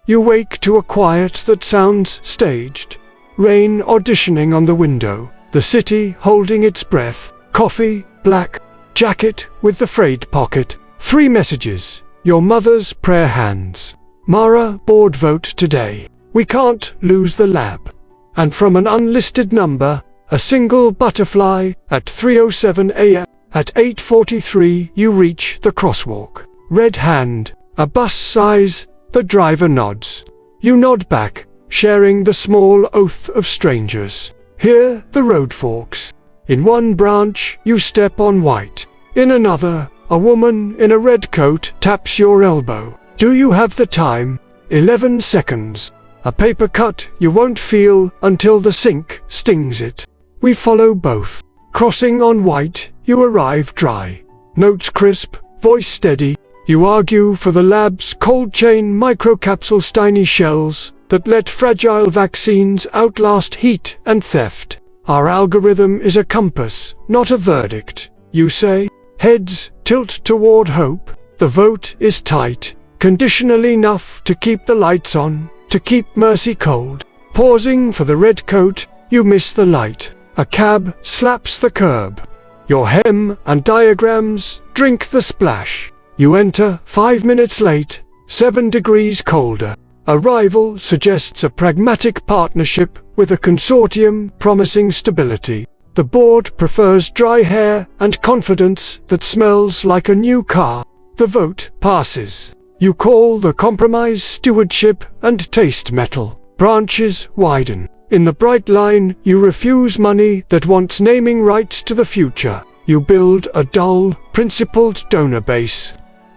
You wake to a quiet that sounds staged. Rain auditioning on the window, the city holding its breath, coffee, black, jacket with the frayed pocket, 3 messages, your mother's prayer hands. Mara, board vote today. We can't lose the lab. And from an unlisted number, a single butterfly at 3:07 a.m. At 8:43 you reach the crosswalk. Red hand, a bus size, the driver nods. You nod back, sharing the small oath of strangers. Here the road forks. In one branch you step on white. In another, a woman in a red coat taps your elbow. Do you have the time? 11 seconds. A paper cut you won't feel until the sink stings it. We follow both. Crossing on white, you arrive dry. Notes crisp, voice steady. You argue for the lab's cold chain microcapsules, tiny shells that let fragile vaccines outlast heat and theft. Our algorithm is a compass, not a verdict. You say, heads tilt toward hope. The vote is tight, conditional enough to keep the lights on, to keep mercy cold. Pausing for the red coat, you miss the light. A cab slaps the curb. Your hem and diagrams drink the splash. You enter 5 minutes late, 7 degrees colder. Arrival suggests a pragmatic partnership with a consortium promising stability. The board prefers dry hair and confidence that smells like a new car. The vote passes. You call the compromise stewardship and taste metal. Branches widen. In the bright line, you refuse money that wants naming rights to the future. You build a dull, principled donor base.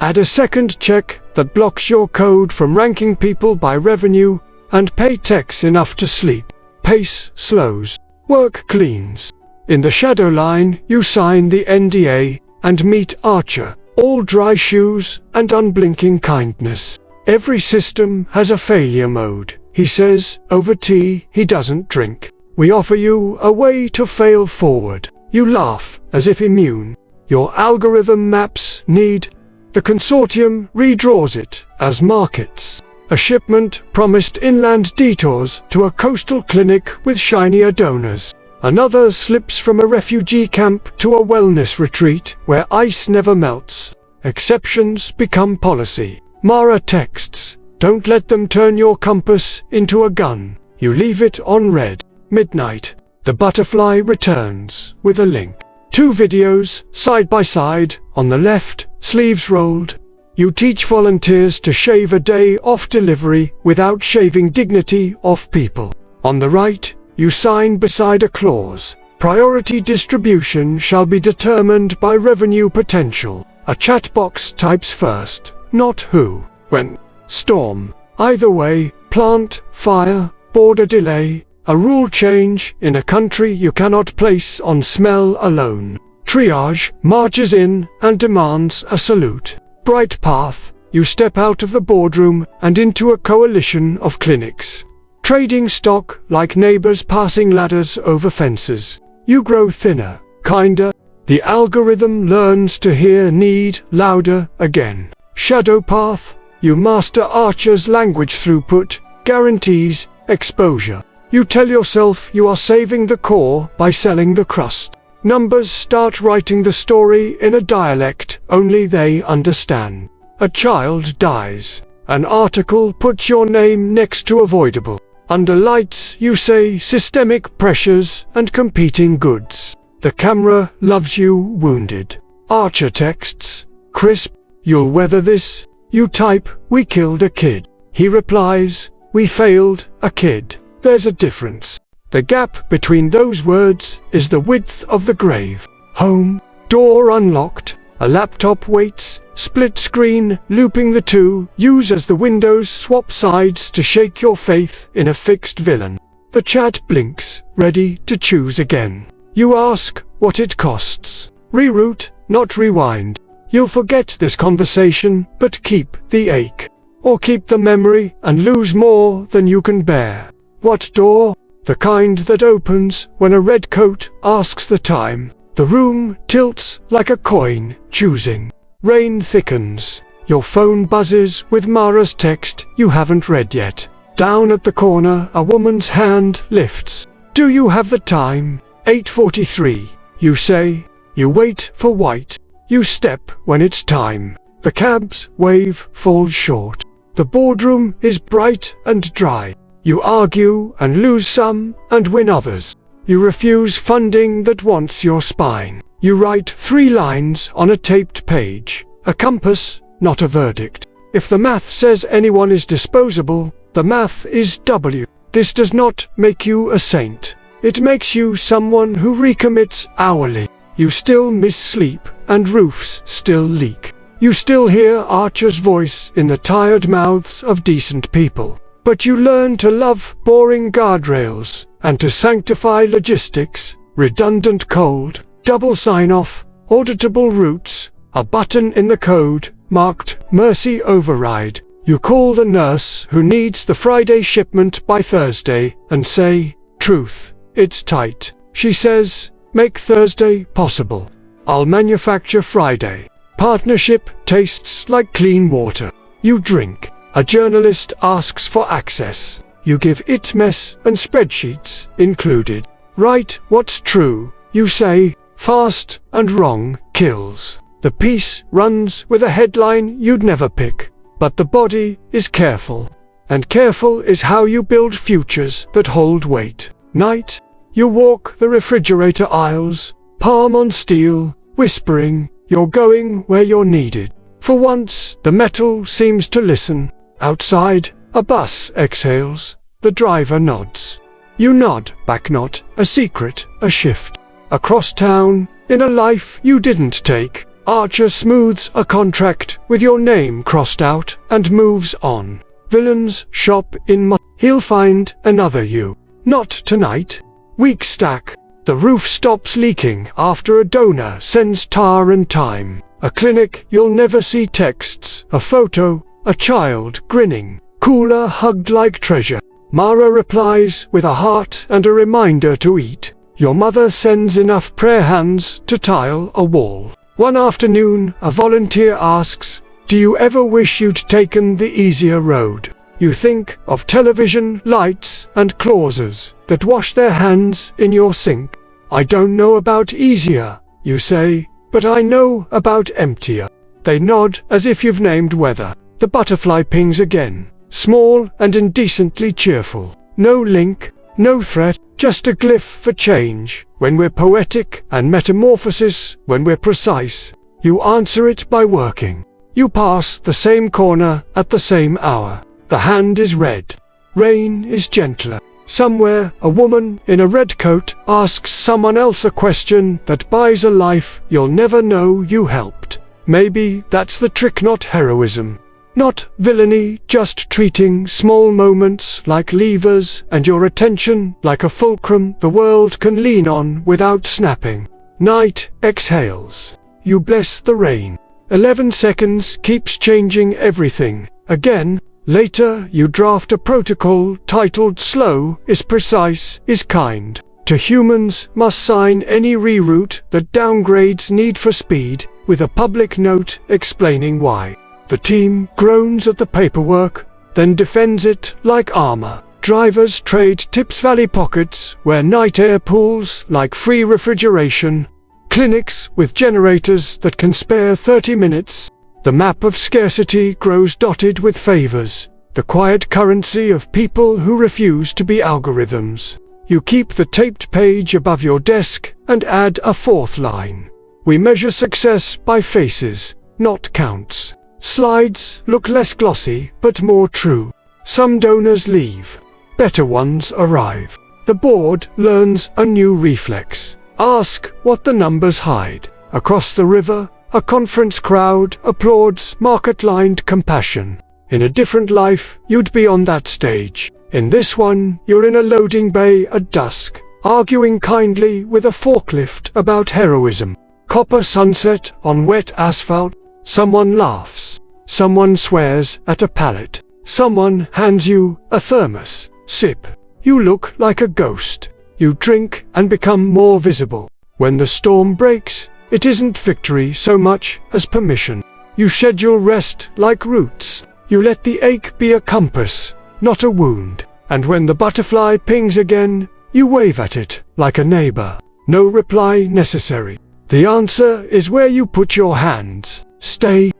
Add a second check that blocks your code from ranking people by revenue, and pay techs enough to sleep. Pace slows. Work cleans. In the shadow line, you sign the NDA and meet Archer, all dry shoes and unblinking kindness. Every system has a failure mode, he says, over tea he doesn't drink. We offer you a way to fail forward. You laugh, as if immune. Your algorithm maps need. The consortium redraws it as markets. A shipment promised inland detours to a coastal clinic with shinier donors. Another slips from a refugee camp to a wellness retreat where ice never melts. Exceptions become policy. Mara texts, don't let them turn your compass into a gun. You leave it on red. Midnight. The butterfly returns with a link. 2 videos, side by side, on the left, sleeves rolled. You teach volunteers to shave a day off delivery without shaving dignity off people. On the right, you sign beside a clause. Priority distribution shall be determined by revenue potential. A chat box types first, not who, when, storm. Either way, plant, fire, border delay. A rule change in a country you cannot place on smell alone. Triage marches in and demands a salute. Bright path, you step out of the boardroom and into a coalition of clinics. Trading stock like neighbors passing ladders over fences. You grow thinner, kinder. The algorithm learns to hear need louder again. Shadow path, you master Archer's language throughput, guarantees exposure. You tell yourself you are saving the core by selling the crust. Numbers start writing the story in a dialect only they understand. A child dies. An article puts your name next to avoidable. Under lights you say systemic pressures and competing goods. The camera loves you wounded. Archer texts, crisp, you'll weather this. You type, we killed a kid. He replies, we failed a kid. There's a difference. The gap between those words is the width of the grave. Home, door unlocked, a laptop waits, split screen, looping the two, use as the windows swap sides to shake your faith in a fixed villain. The chat blinks, ready to choose again. You ask what it costs. Reroute, not rewind. You'll forget this conversation, but keep the ache. Or keep the memory and lose more than you can bear. What door? The kind that opens when a red coat asks the time. The room tilts like a coin, choosing. Rain thickens. Your phone buzzes with Mara's text you haven't read yet. Down at the corner, a woman's hand lifts. Do you have the time? 8:43. You say. You wait for white. You step when it's time. The cab's wave falls short. The boardroom is bright and dry. You argue and lose some and win others. You refuse funding that wants your spine. You write 3 lines on a taped page. A compass, not a verdict. If the math says anyone is disposable, the math is W. This does not make you a saint. It makes you someone who recommits hourly. You still miss sleep, and roofs still leak. You still hear Archer's voice in the tired mouths of decent people. But you learn to love boring guardrails, and to sanctify logistics, redundant cold, double sign-off, auditable routes, a button in the code, marked Mercy Override. You call the nurse who needs the Friday shipment by Thursday, and say, truth, it's tight. She says, make Thursday possible. I'll manufacture Friday. Partnership tastes like clean water. You drink. A journalist asks for access. You give it mess and spreadsheets included. Write what's true. You say, fast and wrong kills. The piece runs with a headline you'd never pick. But the body is careful. And careful is how you build futures that hold weight. Night. You walk the refrigerator aisles, palm on steel, whispering, you're going where you're needed. For once, the metal seems to listen. Outside, a bus exhales. The driver nods. You nod back, not a secret, a shift. Across town, in a life you didn't take, Archer smooths a contract with your name crossed out and moves on. Villains shop in he'll find another you. Not tonight. Week stack. The roof stops leaking after a donor sends tar and time. A clinic you'll never see texts. A photo, a child grinning. Cooler hugged like treasure. Mara replies with a heart and a reminder to eat. Your mother sends enough prayer hands to tile a wall. One afternoon, a volunteer asks, do you ever wish you'd taken the easier road? You think of television, lights, and clauses that wash their hands in your sink. I don't know about easier, you say, but I know about emptier. They nod as if you've named weather. The butterfly pings again, small and indecently cheerful. No link, no threat, just a glyph for change. When we're poetic, and metamorphosis when we're precise. You answer it by working. You pass the same corner at the same hour. The hand is red. Rain is gentler. Somewhere, a woman in a red coat asks someone else a question that buys a life you'll never know you helped. Maybe that's the trick, not heroism. Not villainy, just treating small moments like levers and your attention like a fulcrum the world can lean on without snapping. Night exhales. You bless the rain. 11 seconds keeps changing everything. Again. Later, you draft a protocol titled Slow is precise, is kind. To humans must sign any reroute that downgrades Need for Speed, with a public note explaining why. The team groans at the paperwork, then defends it like armor. Drivers trade Tips Valley pockets where night air pools like free refrigeration. Clinics with generators that can spare 30 minutes. The map of scarcity grows dotted with favors, the quiet currency of people who refuse to be algorithms. You keep the taped page above your desk and add a 4th line. We measure success by faces, not counts. Slides look less glossy, but more true. Some donors leave. Better ones arrive. The board learns a new reflex. Ask what the numbers hide. Across the river, a conference crowd applauds market-lined compassion. In a different life, you'd be on that stage. In this one, you're in a loading bay at dusk, arguing kindly with a forklift about heroism. Copper sunset on wet asphalt. Someone laughs. Someone swears at a pallet. Someone hands you a thermos. Sip. You look like a ghost. You drink and become more visible. When the storm breaks, it isn't victory so much as permission. You schedule rest like roots. You let the ache be a compass, not a wound. And when the butterfly pings again, you wave at it like a neighbor. No reply necessary. The answer is where you put your hands. Stay